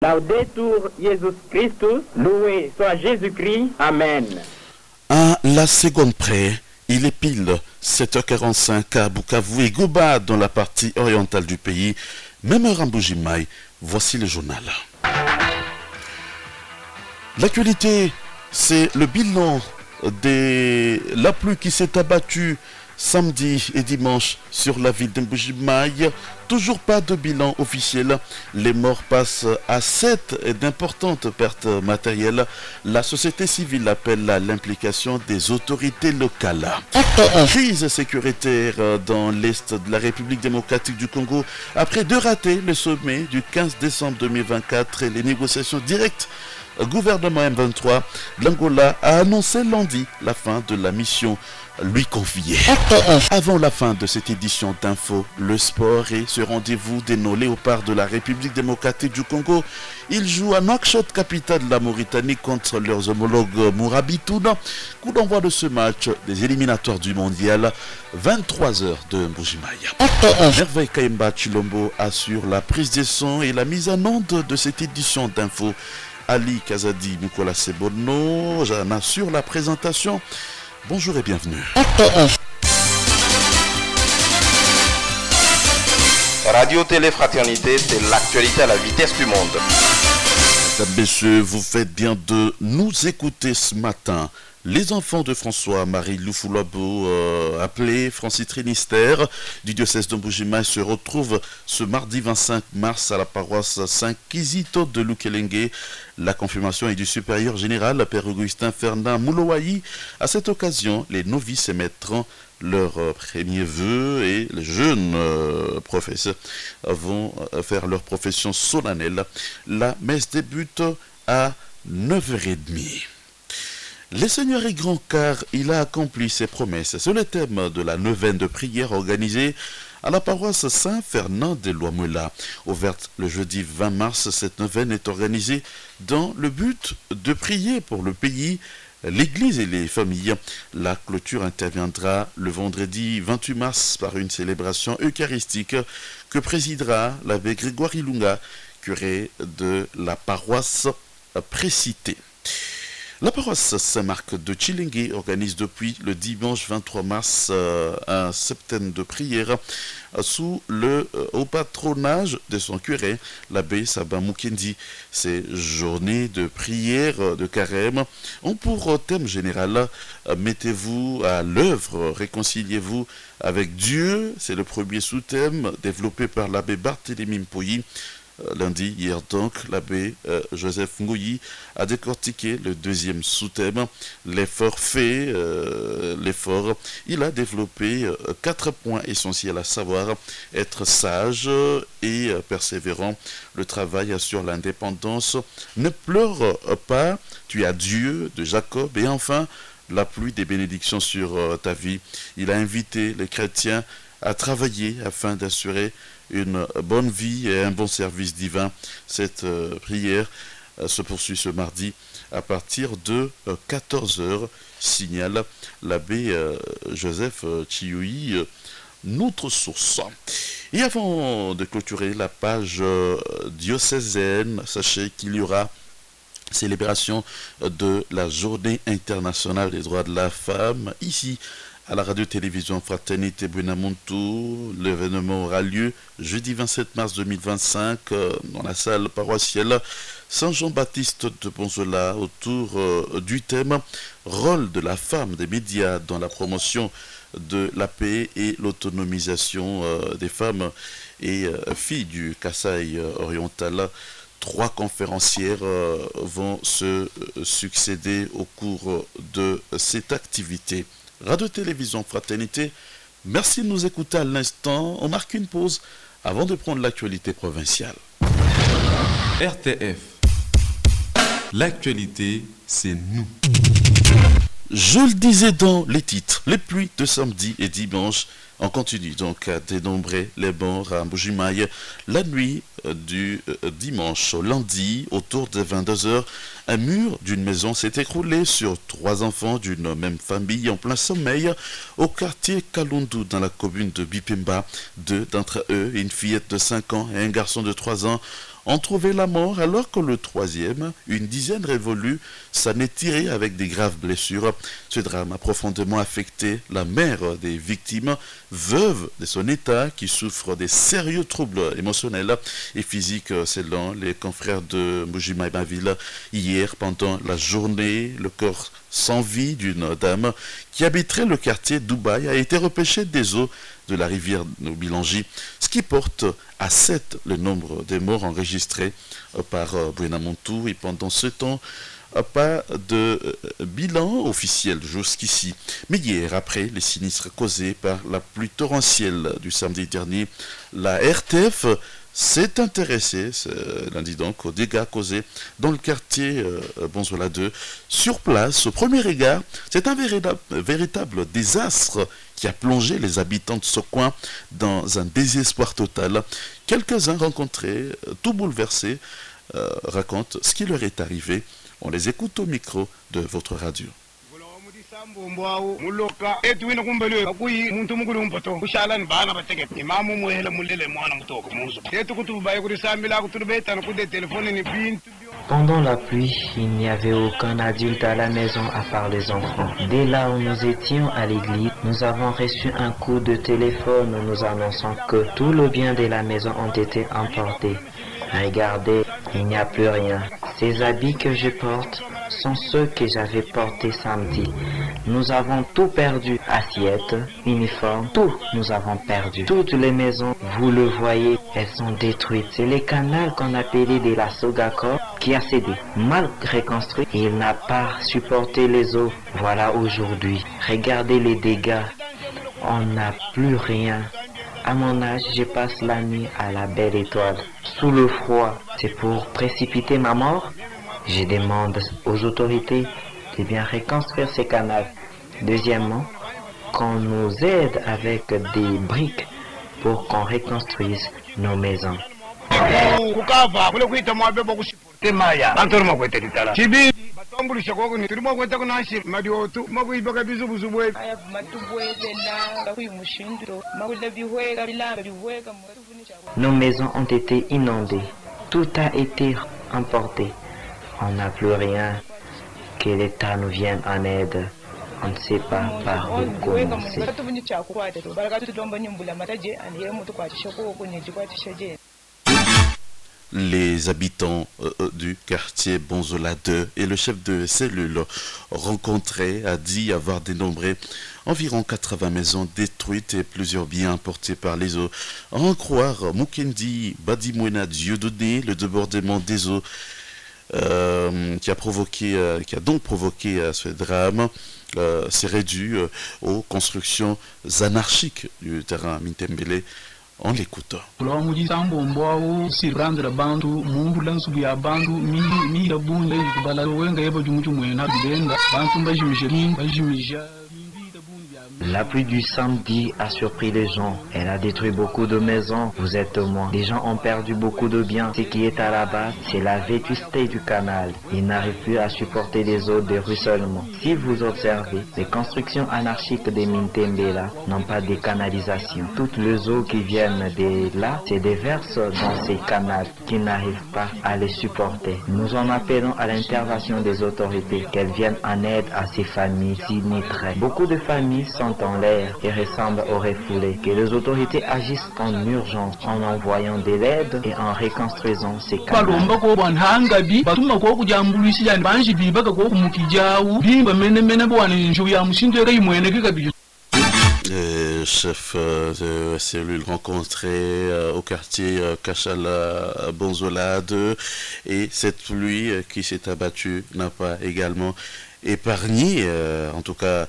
Laudetur Jesus Christus, loué soit Jésus-Christ, Amen. À la seconde près, il est pile 7h45 à Bukavu et Gouba dans la partie orientale du pays. Même heure en Mbuji-Mayi, voici le journal. L'actualité, c'est le bilan de la pluie qui s'est abattue samedi et dimanche sur la ville de Mbuji-Mayi. Toujours pas de bilan officiel. Les morts passent à 7 et d'importantes pertes matérielles. La société civile appelle à l'implication des autorités locales. Crise sécuritaire dans l'est de la République démocratique du Congo. Après deux ratés, le sommet du 15 décembre 2024 et les négociations directes gouvernement M23, l'Angola a annoncé lundi la fin de la mission lui confiée. Avant la fin de cette édition d'Info, le sport et ce rendez-vous des nos léopards de la République démocratique du Congo. Ils jouent à Nouakchott, capitale de la Mauritanie, contre leurs homologues Mourabitoun. Coup d'envoi de ce match des éliminatoires du mondial, 23h de Mbuji-Mayi. Merveille Kaimba Chilombo assure la prise des sons et la mise en onde de cette édition d'Info. Ali Kazadi Nicolas Sebono, j'en assure la présentation. Bonjour et bienvenue. Radio Télé Fraternité, c'est l'actualité à la vitesse du monde. Mesdames, messieurs, vous faites bien de nous écouter ce matin. Les enfants de François-Marie Loufoulabo, appelé Francis Trinistère, du diocèse de Mbuji-Mayi, se retrouvent ce mardi 25 mars à la paroisse Saint-Kizito de Lukelenge. La confirmation est du supérieur général, Père Augustin Fernand Mouloaï. À cette occasion, les novices émettront leurs premiers vœux et les jeunes professeurs vont faire leur profession solennelle. La messe débute à 9h30. Le Seigneur est grand car il a accompli ses promesses. C'est le thème de la neuvaine de prière organisée à la paroisse Saint-Fernand de Loamela. Ouverte le jeudi 20 mars, cette neuvaine est organisée dans le but de prier pour le pays, l'Église et les familles. La clôture interviendra le vendredi 28 mars par une célébration eucharistique que présidera l'abbé Grégoire Ilunga, curé de la paroisse précitée. La paroisse Saint-Marc de Tshilenge organise depuis le dimanche 23 mars un septaine de prière sous le haut patronage de son curé, l'abbé Sabin Mukendi. Ces journées de prière de carême ont pour thème général « Mettez-vous à l'œuvre, réconciliez-vous avec Dieu ». C'est le premier sous-thème développé par l'abbé Barthélemy Mpoyi. Lundi, hier donc, l'abbé Joseph Ngouyi a décortiqué le deuxième sous-thème, l'effort fait, l'effort. Il a développé 4 points essentiels, à savoir être sage et persévérant. Le travail assure l'indépendance. Ne pleure pas, tu as Dieu de Jacob. Et enfin, la pluie des bénédictions sur ta vie. Il a invité les chrétiens à travailler afin d'assurer une bonne vie et un bon service divin. Cette prière se poursuit ce mardi à partir de 14h, signale l'abbé Joseph Chioui, notre source. Et avant de clôturer la page diocésaine, sachez qu'il y aura célébration de la Journée internationale des droits de la femme ici à la radio-télévision Fraternité Buenamontu. L'événement aura lieu jeudi 27 mars 2025 dans la salle paroissiale Saint-Jean-Baptiste de Bonzola autour du thème « Rôle de la femme des médias dans la promotion de la paix et l'autonomisation des femmes et filles du Kasaï oriental ». 3 conférencières vont se succéder au cours de cette activité. Radio-télévision Fraternité, merci de nous écouter à l'instant. On marque une pause avant de prendre l'actualité provinciale. RTF, l'actualité, c'est nous. Je le disais dans les titres, les pluies de samedi et dimanche. On continue donc à dénombrer les morts à Mbuji-Mayi. La nuit du dimanche au lundi, autour de 22h, un mur d'une maison s'est écroulé sur 3 enfants d'une même famille en plein sommeil au quartier Kalundu dans la commune de Bipemba. 2 d'entre eux, une fillette de 5 ans et un garçon de 3 ans, ont trouvé la mort alors que le troisième, une dizaine révolue, s'en est tiré avec des graves blessures. Ce drame a profondément affecté la mère des victimes, veuve de son état, qui souffre des sérieux troubles émotionnels et physiques selon les confrères de Mbujimayi-Maville. Hier, pendant la journée, le corps sans vie d'une dame qui habiterait le quartier Dubaï a été repêché des eaux de la rivière Bilangi, ce qui porte à 7 le nombre de morts enregistrés par Buenamontu. Et pendant ce temps, pas de bilan officiel jusqu'ici. Mais hier, après les sinistres causés par la pluie torrentielle du samedi dernier, la RTF s'est intéressé lundi donc aux dégâts causés dans le quartier Bonzola 2. Sur place, au premier regard, c'est un véritable désastre qui a plongé les habitants de ce coin dans un désespoir total. Quelques-uns rencontrés, tout bouleversés, racontent ce qui leur est arrivé. On les écoute au micro de votre radio. Pendant la pluie, il n'y avait aucun adulte à la maison à part les enfants. Dès là où nous étions à l'église, nous avons reçu un coup de téléphone nous annonçant que tout le bien de la maison ont été emportés. Regardez, il n'y a plus rien. Ces habits que je porte sont ceux que j'avais portés samedi. Nous avons tout perdu. Assiettes, uniformes, tout nous avons perdu. Toutes les maisons, vous le voyez, elles sont détruites. C'est le canal qu'on appelait de la Sogako qui a cédé. Mal reconstruit, il n'a pas supporté les eaux. Voilà aujourd'hui. Regardez les dégâts. On n'a plus rien. À mon âge, je passe la nuit à la belle étoile. Sous le froid, c'est pour précipiter ma mort? Je demande aux autorités de bien reconstruire ces canaux. Deuxièmement, qu'on nous aide avec des briques pour qu'on reconstruise nos maisons. Nos maisons ont été inondées. Tout a été emporté. On n'a plus rien. Que l'État nous vienne en aide. On ne sait pas par où commencer. Les habitants du quartier Bonzola 2 et le chef de cellule rencontré a dit avoir dénombré environ 80 maisons détruites et plusieurs biens emportés par les eaux. À en croire Mukendi Badimwena Dieudonné, le débordement des eaux qui a donc provoqué ce drame serait dû aux constructions anarchiques du terrain Mintembele. On l'écoute. La pluie du samedi a surpris les gens. Elle a détruit beaucoup de maisons. Vous êtes témoins. Les gens ont perdu beaucoup de biens. Ce qui est à la base, c'est la vétusté du canal. Ils n'arrivent plus à supporter les eaux de ruissellement. Si vous observez, les constructions anarchiques des Mintembela n'ont pas de canalisation. Toutes les eaux qui viennent de là se déversent dans ces canaux qui n'arrivent pas à les supporter. Nous en appelons à l'intervention des autorités, qu'elles viennent en aide à ces familles sinistrées. Beaucoup de familles sont en l'air et ressemblent aux refoulés. Que les autorités agissent en urgence en envoyant de l'aide et en reconstruisant ces canaux. Chef de cellule rencontré au quartier Kachala Bonzola 2 et cette pluie qui s'est abattue n'a pas également épargné en tout cas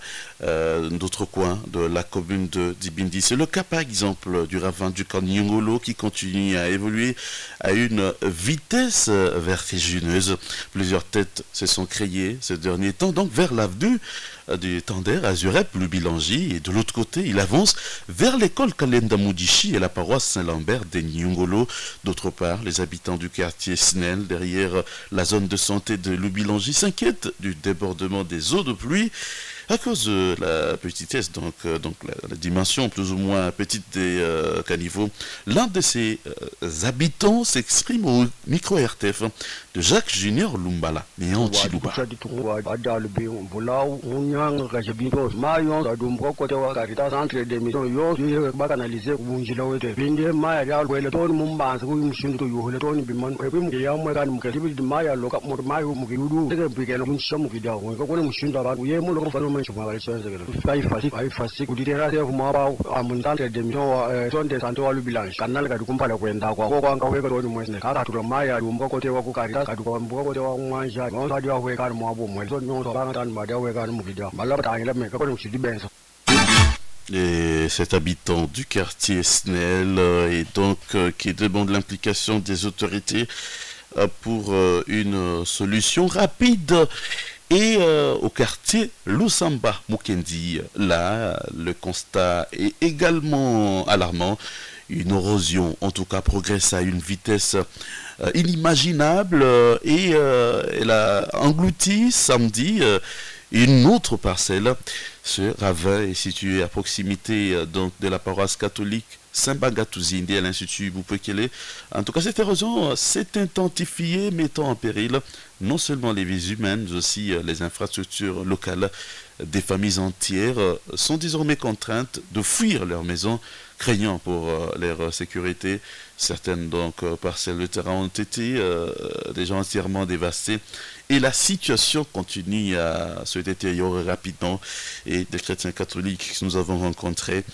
d'autres coins de la commune de Dibindi. C'est le cas par exemple du ravin du Kanyongolo qui continue à évoluer à une vitesse vertigineuse. Plusieurs têtes se sont créées ces derniers temps donc vers l'avenue du Tender Azurep, le Bilangi, et de l'autre côté il avance vers l'école Kalenda Moudichi et la paroisse Saint-Lambert des Nyongolo. D'autre part, les habitants du quartier Snell derrière la zone de santé de Lubilangi s'inquiètent du débordement des eaux de pluie. à cause de la petitesse, donc la dimension plus ou moins petite des caniveaux. L'un de ses habitants s'exprime au micro RTF de Jacques Junior Lumbala, néant Chiluba. Et cet habitant du quartier Snell et donc qui demande l'implication des autorités pour une solution rapide. Et au quartier Lusamba Mukendi, là, le constat est également alarmant. Une érosion, en tout cas, progresse à une vitesse inimaginable et elle a englouti samedi une autre parcelle. Ce ravin est situé à proximité donc de la paroisse catholique Saint-Bangatuzinde à l'Institut Boupekele. En tout cas, cette érosion s'est intensifiée, mettant en péril non seulement les vies humaines, mais aussi les infrastructures locales. Des familles entières sont désormais contraintes de fuir leur maison, craignant pour leur sécurité. Certaines donc parcelles de terrain ont été déjà entièrement dévastées. Et la situation continue à se détériorer rapidement. Et des chrétiens catholiques que nous avons rencontrés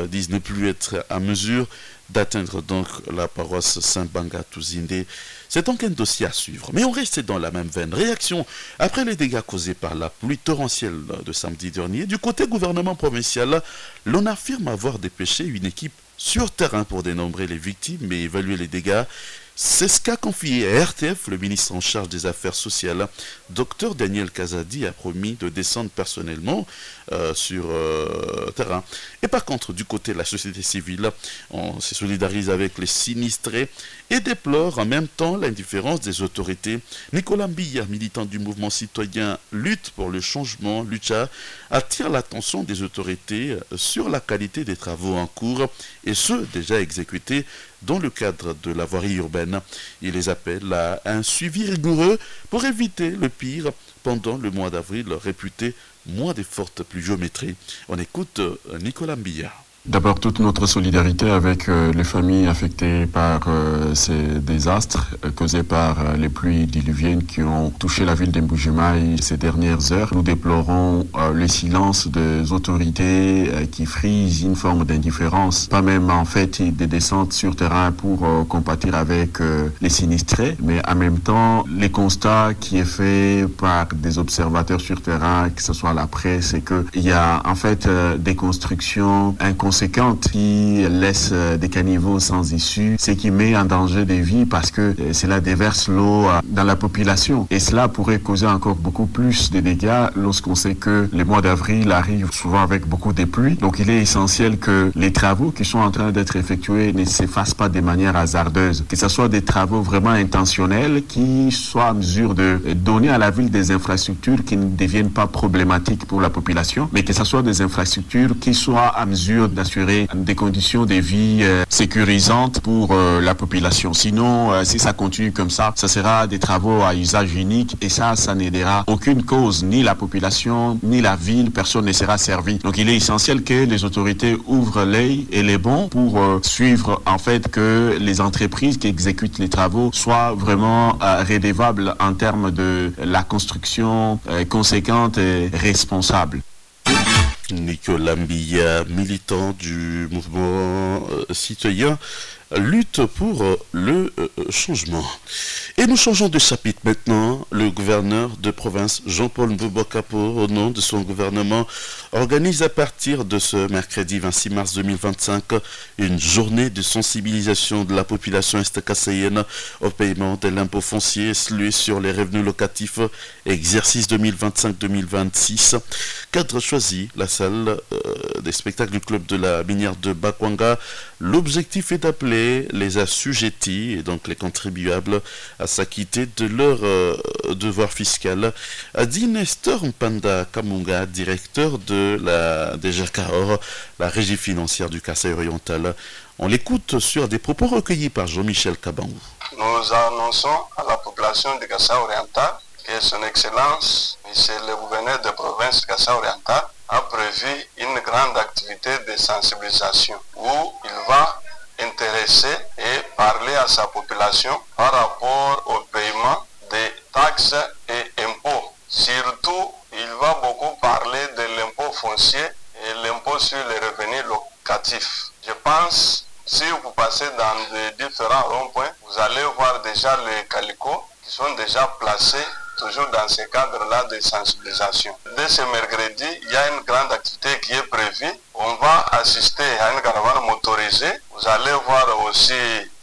disent ne plus être à mesure d'atteindre donc la paroisse Saint-Bangatuzinde. C'est donc un dossier à suivre. Mais on reste dans la même veine. Réaction après les dégâts causés par la pluie torrentielle de samedi dernier. Du côté gouvernement provincial, l'on affirme avoir dépêché une équipe sur terrain pour dénombrer les victimes et évaluer les dégâts. C'est ce qu'a confié à RTF le ministre en charge des Affaires sociales. Dr Daniel Kazadi a promis de descendre personnellement sur terrain. Et par contre, du côté de la société civile, on se solidarise avec les sinistrés et déplore en même temps l'indifférence des autorités. Nicolas Mbilla, militant du mouvement citoyen Lutte pour le changement, Lucha, attire l'attention des autorités sur la qualité des travaux en cours et ceux déjà exécutés dans le cadre de la voirie urbaine. Il les appelle à un suivi rigoureux pour éviter le pire pendant le mois d'avril réputé mois de forte pluviométrie. On écoute Nicolas Mbilla. D'abord, toute notre solidarité avec les familles affectées par ces désastres causés par les pluies diluviennes qui ont touché la ville d'Mbujimayi ces dernières heures. Nous déplorons le silence des autorités qui frisent une forme d'indifférence, pas même en fait des descentes sur terrain pour compatir avec les sinistrés, mais en même temps, les constats qui est fait par des observateurs sur terrain, que ce soit la presse, c'est qu'il y a en fait des constructions inconséquentes qui laisse des caniveaux sans issue, ce qui met en danger des vies parce que cela déverse l'eau dans la population. Et cela pourrait causer encore beaucoup plus de dégâts lorsqu'on sait que les mois d'avril arrivent souvent avec beaucoup de pluie. Donc il est essentiel que les travaux qui sont en train d'être effectués ne se fassent pas de manière hasardeuse, que ce soit des travaux vraiment intentionnels qui soient en mesure de donner à la ville des infrastructures qui ne deviennent pas problématiques pour la population, mais que ce soit des infrastructures qui soient à mesure d'assurer des conditions de vie sécurisantes pour la population. Sinon, si ça continue comme ça sera des travaux à usage unique et ça n'aidera aucune cause, ni la population, ni la ville, personne ne sera servi. Donc il est essentiel que les autorités ouvrent l'œil et les bons pour suivre en fait que les entreprises qui exécutent les travaux soient vraiment redevables en termes de la construction conséquente et responsable. Nicolas Mbilla, militant du mouvement citoyen Lutte pour le changement. Et nous changeons de chapitre maintenant. Le gouverneur de province Jean-Paul Mboubokapo, au nom de son gouvernement, organise à partir de ce mercredi 26 mars 2025 une journée de sensibilisation de la population est-kassaïenne au paiement de l'impôt foncier SLU sur les revenus locatifs exercice 2025-2026. cadre choisi, la salle des spectacles du club de la minière de Bakwanga. L'objectif est d'appeler les assujettis et donc les contribuables à s'acquitter de leur devoir fiscal, a dit Nestor Mpanda Kamunga, directeur de la DGRCAOR, la régie financière du Kasaï oriental. On l'écoute sur des propos recueillis par Jean-Michel Kabangou. Nous annonçons à la population du Kasaï oriental que son Excellence, Monsieur le gouverneur de province du Kasaï oriental, a prévu une grande activité de sensibilisation où il va intéresser et parler à sa population par rapport au paiement des taxes et impôts. Surtout, il va beaucoup parler de l'impôt foncier et l'impôt sur les revenus locatifs. Je pense, si vous passez dans les différents ronds-points, vous allez voir déjà les calicots qui sont déjà placés toujours dans ce cadre-là de sensibilisation. Dès ce mercredi, il y a une grande activité qui est prévue. On va assister à une caravane motorisée. Vous allez voir aussi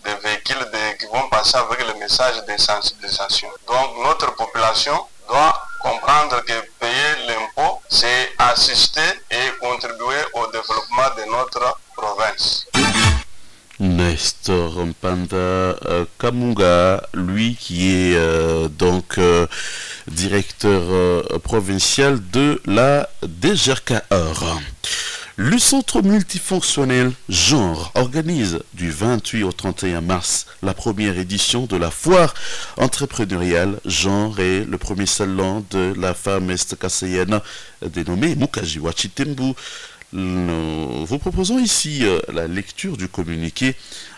des véhicules qui vont passer avec le message de sensibilisation. Donc notre population doit comprendre que payer l'impôt, c'est assister et contribuer au développement de notre province. Nestor Mpanda Kamunga, lui qui est directeur provincial de la DGRCAOR. Le centre multifonctionnel Genre organise du 28 au 31 mars la première édition de la foire entrepreneuriale Genre et le premier salon de la femme est-kassaïenne dénommée Mukajiwa Chitembu. Nous vous proposons ici la lecture du communiqué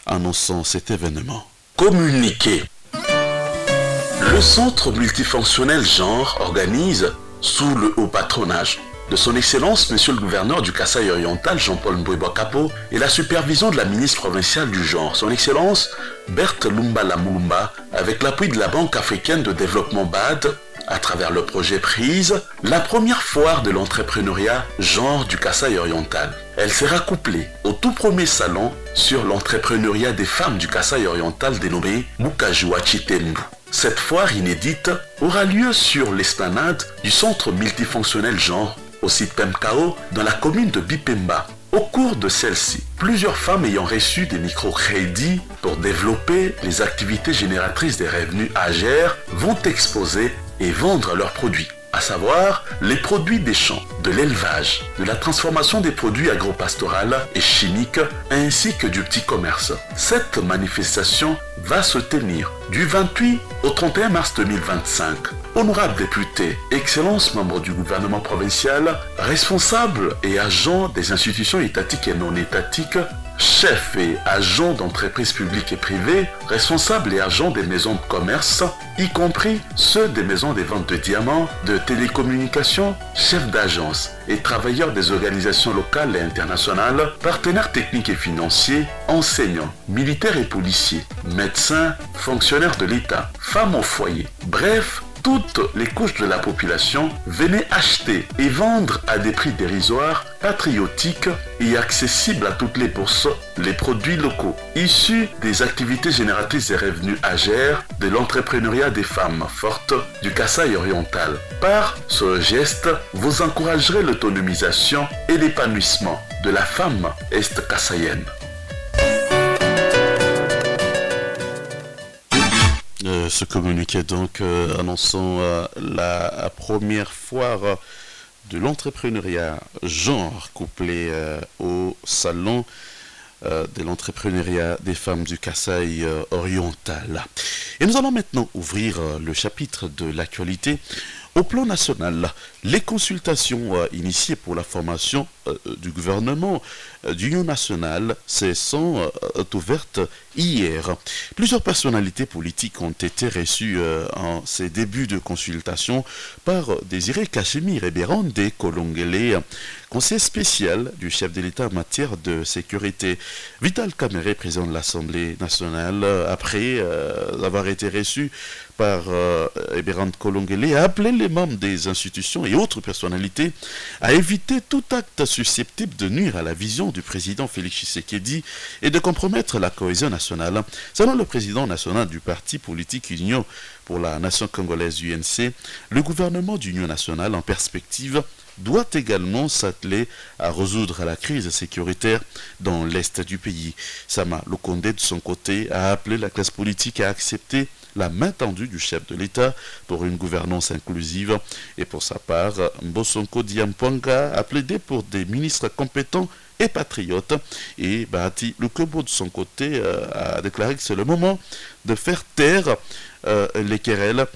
annonçant cet événement. Communiqué. Le centre multifonctionnel Genre organise, sous le haut patronage de son Excellence, Monsieur le gouverneur du Kasaï oriental, Jean-Paul Mbouébouakabo, et la supervision de la ministre provinciale du Genre, son Excellence, Berthe Lumbala Moulumba, avec l'appui de la Banque africaine de développement BAD, à travers le projet Prise, la première foire de l'entrepreneuriat Genre du Kasaï oriental. Elle sera couplée au tout premier salon sur l'entrepreneuriat des femmes du Kasaï oriental dénommé Mukajiwa Chitembu. Cette foire inédite aura lieu sur l'esplanade du centre multifonctionnel Genre, au site PEMKAO, dans la commune de Bipemba. Au cours de celle-ci, plusieurs femmes ayant reçu des microcrédits pour développer les activités génératrices des revenus AGR vont exposer et vendre leurs produits, à savoir les produits des champs, de l'élevage, de la transformation des produits agropastoraux et chimiques, ainsi que du petit commerce. Cette manifestation va se tenir du 28 au 31 mars 2025. Honorables députés, Excellences membres du gouvernement provincial, responsables et agents des institutions étatiques et non étatiques, chefs et agents d'entreprises publiques et privées, responsables et agents des maisons de commerce, y compris ceux des maisons des ventes de diamants, de télécommunications, chefs d'agence et travailleurs des organisations locales et internationales, partenaires techniques et financiers, enseignants, militaires et policiers, médecins, fonctionnaires de l'État, femmes au foyer, bref, toutes les couches de la population venaient acheter et vendre à des prix dérisoires, patriotiques et accessibles à toutes les bourses les produits locaux, issus des activités génératrices des revenus AGR de l'entrepreneuriat des femmes fortes du Kasaï oriental. Par ce geste, vous encouragerez l'autonomisation et l'épanouissement de la femme est-kassaïenne. Ce communiqué donc annonçant la première foire de l'entrepreneuriat Genre couplé au salon de l'entrepreneuriat des femmes du Kasaï oriental. Et nous allons maintenant ouvrir le chapitre de l'actualité. Au plan national, les consultations initiées pour la formation du gouvernement d'union nationale sont ouvertes hier. Plusieurs personnalités politiques ont été reçues en ces débuts de consultation par Désiré Kachemire et Bérande Kolongele, conseiller spécial du chef de l'État en matière de sécurité. Vital Kamere, président de l'Assemblée nationale, après avoir été reçu par Bérande Kolongele, a appelé les membres des institutions et autres personnalités à éviter tout acte susceptible de nuire à la vision du président Félix Tshisekedi et de compromettre la cohésion nationale. Selon le président national du parti politique Union pour la nation congolaise UNC, le gouvernement d'union nationale en perspective doit également s'atteler à résoudre la crise sécuritaire dans l'est du pays. Sama Lukonde, de son côté, a appelé la classe politique à accepter la main tendue du chef de l'État pour une gouvernance inclusive. Et pour sa part, Mbosonko Diampwanga a plaidé pour des ministres compétents et patriotes. Et Bahati Lukobo, de son côté, a déclaré que c'est le moment de faire taire les querelles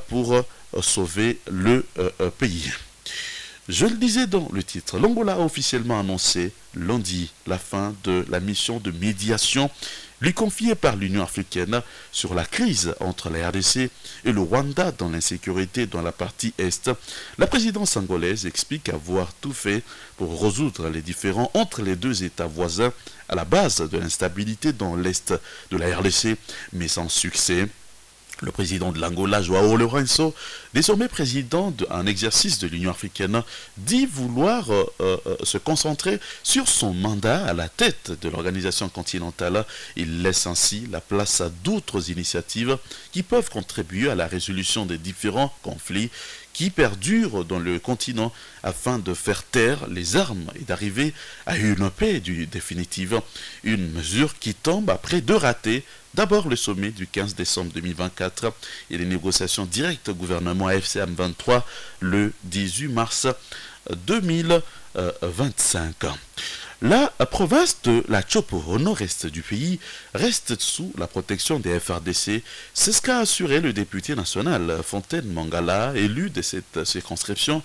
pour sauver le pays. Je le disais dans le titre, l'Angola a officiellement annoncé lundi la fin de la mission de médiation lui confiée par l'Union africaine sur la crise entre la RDC et le Rwanda dans l'insécurité dans la partie Est. La présidence angolaise explique avoir tout fait pour résoudre les différends entre les deux États voisins à la base de l'instabilité dans l'Est de la RDC, mais sans succès. Le président de l'Angola, João Lourenço, désormais président en exercice de l'Union africaine, dit vouloir se concentrer sur son mandat à la tête de l'organisation continentale. Il laisse ainsi la place à d'autres initiatives qui peuvent contribuer à la résolution des différents conflits qui perdurent dans le continent afin de faire taire les armes et d'arriver à une paix définitive. Une mesure qui tombe après deux ratés. D'abord le sommet du 15 décembre 2024 et les négociations directes au gouvernement AFCM 23 le 18 mars 2025. La province de la Chopo, au nord-est du pays, reste sous la protection des FRDC. C'est ce qu'a assuré le député national Fontaine Mangala, élu de cette circonscription.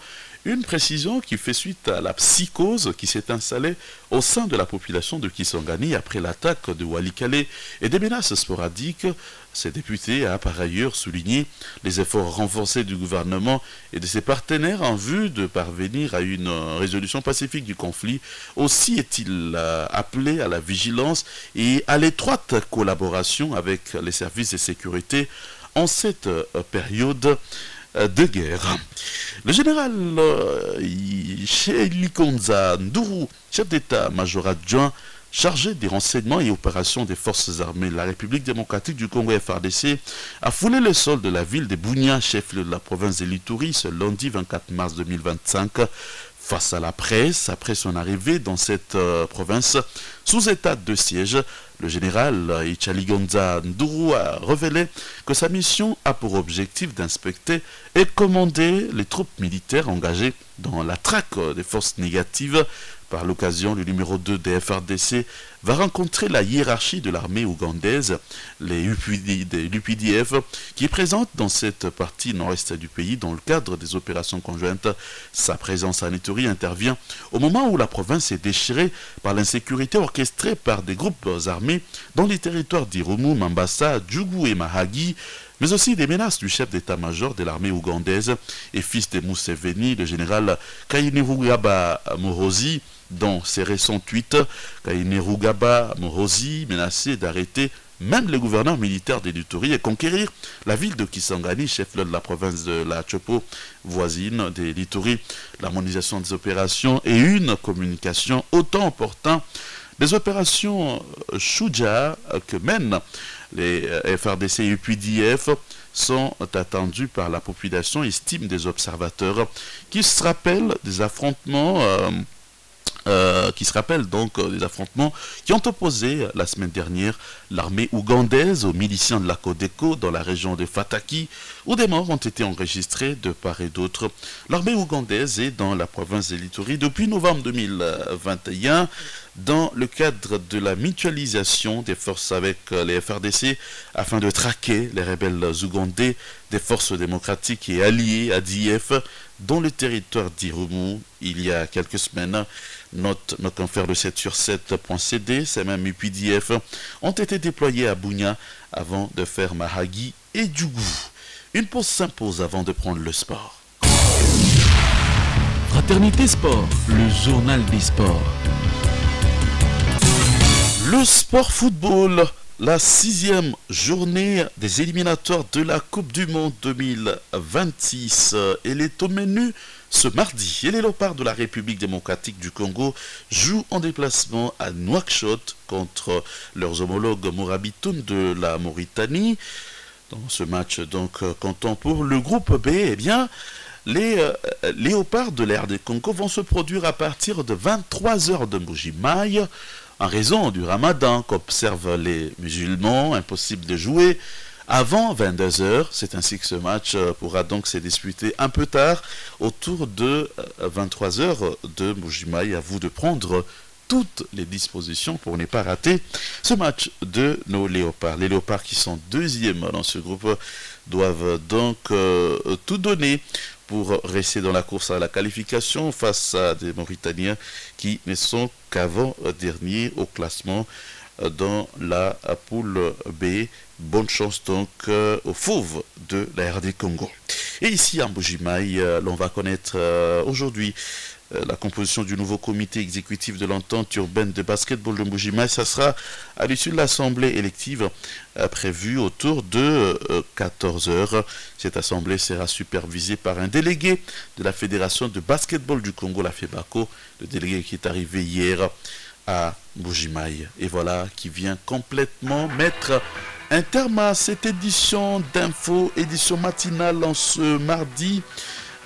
Une précision qui fait suite à la psychose qui s'est installée au sein de la population de Kisangani après l'attaque de Walikale et des menaces sporadiques. Ce député a par ailleurs souligné les efforts renforcés du gouvernement et de ses partenaires en vue de parvenir à une résolution pacifique du conflit. Aussi est-il appelé à la vigilance et à l'étroite collaboration avec les services de sécurité en cette période de guerre. Le général Chelikonza Nduru, chef d'état-major adjoint chargé des renseignements et opérations des forces armées de la République démocratique du Congo FRDC, a foulé le sol de la ville de Bunia, chef-lieu de la province de l'Ituri, ce lundi 24 mars 2025. Face à la presse, après son arrivée dans cette province, sous état de siège, le général Chelikonza Nduru a révélé que sa mission a pour objectif d'inspecter et commander les troupes militaires engagées dans la traque des forces négatives. Par l'occasion, le numéro 2 des FRDC va rencontrer la hiérarchie de l'armée ougandaise, les l'UPDF, qui est présente dans cette partie nord-est du pays dans le cadre des opérations conjointes. Sa présence à Ituri intervient au moment où la province est déchirée par l'insécurité orchestrée par des groupes armés dans les territoires d'Irumu, Mambasa, Djougou et Mahagi, mais aussi des menaces du chef d'état-major de l'armée ougandaise et fils de Museveni, le général Kainerugaba Muhoozi. Dans ses récents tweets, Kainerugaba Muhoozi menacé d'arrêter même le gouverneur militaire de l'Ituri et conquérir la ville de Kisangani, chef-lieu de la province de la Chopo, voisine de l'Ituri. L'harmonisation des opérations et une communication autant importante des opérations Shuja que mènent les FRDC et UPDF sont attendues par la population, estime des observateurs, qui se rappellent des affrontements des affrontements qui ont opposé la semaine dernière l'armée ougandaise aux miliciens de la Codeco dans la région de Fataki, où des morts ont été enregistrés de part et d'autre. L'armée ougandaise est dans la province de l'Ituri depuis novembre 2021 dans le cadre de la mutualisation des forces avec les FRDC afin de traquer les rebelles ougandais des forces démocratiques et alliées à DIF dans le territoire d'Irumu il y a quelques semaines. Note nos confrères de 7sur7.cd, ces mêmes UPDF ont été déployés à Bunia avant de faire Mahagi et Djougou. Une pause s'impose avant de prendre le sport. Fraternité Sport, le journal des sports. Le sport football, la 6e journée des éliminatoires de la Coupe du Monde 2026. Elle est au menu ce mardi. Et les Léopards de la République démocratique du Congo jouent en déplacement à Nouakchott contre leurs homologues Morabitoun de la Mauritanie. Dans ce match, donc, comptant pour le groupe B, eh bien, Les léopards de l'Air des Congo vont se produire à partir de 23h de Mbuji-Mayi. En raison du ramadan qu'observent les musulmans, impossible de jouer avant 22h. C'est ainsi que ce match pourra donc se disputer un peu tard, autour de 23h de Mbuji-Mayi. À vous de prendre toutes les dispositions pour ne pas rater ce match de nos léopards. Les léopards qui sont deuxièmes dans ce groupe doivent donc tout donner pour rester dans la course à la qualification face à des Mauritaniens qui ne sont qu'avant-derniers au classement dans la poule B. Bonne chance donc aux fauves de la RD Congo. Et ici à Mbuji-Mayi, l'on va connaître aujourd'hui la composition du nouveau comité exécutif de l'entente urbaine de basketball de Mbuji-Mayi. Ça sera à l'issue de l'assemblée élective prévue autour de 14h. Cette assemblée sera supervisée par un délégué de la Fédération de basketball du Congo, la FEBACO, le délégué qui est arrivé hier à Mbuji-Mayi. Et voilà qui vient complètement mettre un terme à cette édition d'info, édition matinale en ce mardi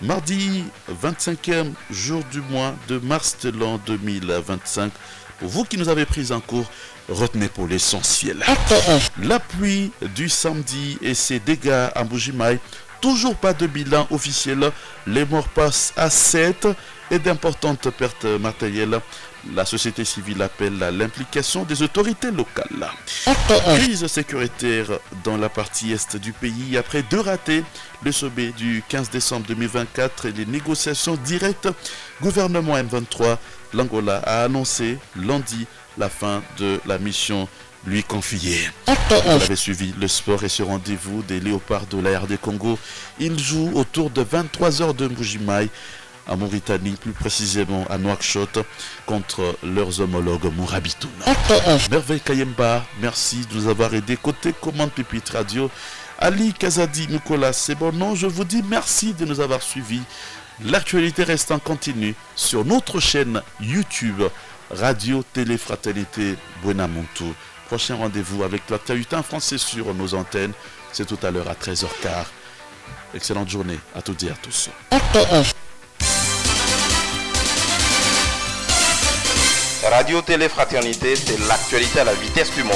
25e jour du mois de mars de l'an 2025. Pour vous qui nous avez pris en cours, retenez pour l'essentiel. La pluie du samedi et ses dégâts à Mbuji-Mayi. Toujours pas de bilan officiel. Les morts passent à 7 et d'importantes pertes matérielles. La société civile appelle à l'implication des autorités locales. Crise sécuritaire dans la partie est du pays. Après 2 ratés, le sommet du 15 décembre 2024 et les négociations directes, gouvernement M23, l'Angola a annoncé lundi la fin de la mission lui confiée. Vous avez suivi le sport et ce rendez-vous des léopards de la RD Congo. Ils jouent autour de 23h de Mbuji-Mayi, en Mauritanie, plus précisément à Nouakchott, contre leurs homologues Mourabitoun. Merveille Kayemba, merci de nous avoir aidés. Côté commande Pépite Radio, Ali Kazadi, Nicolas, c'est bon nom. Je vous dis merci de nous avoir suivis. L'actualité reste en continu sur notre chaîne YouTube, Radio Télé Fraternité Buenamontu. Prochain rendez-vous avec l'actualité en français sur nos antennes, c'est tout à l'heure à 13h15. Excellente journée à toutes et à tous. Radio Télé Fraternité, c'est l'actualité à la vitesse du monde.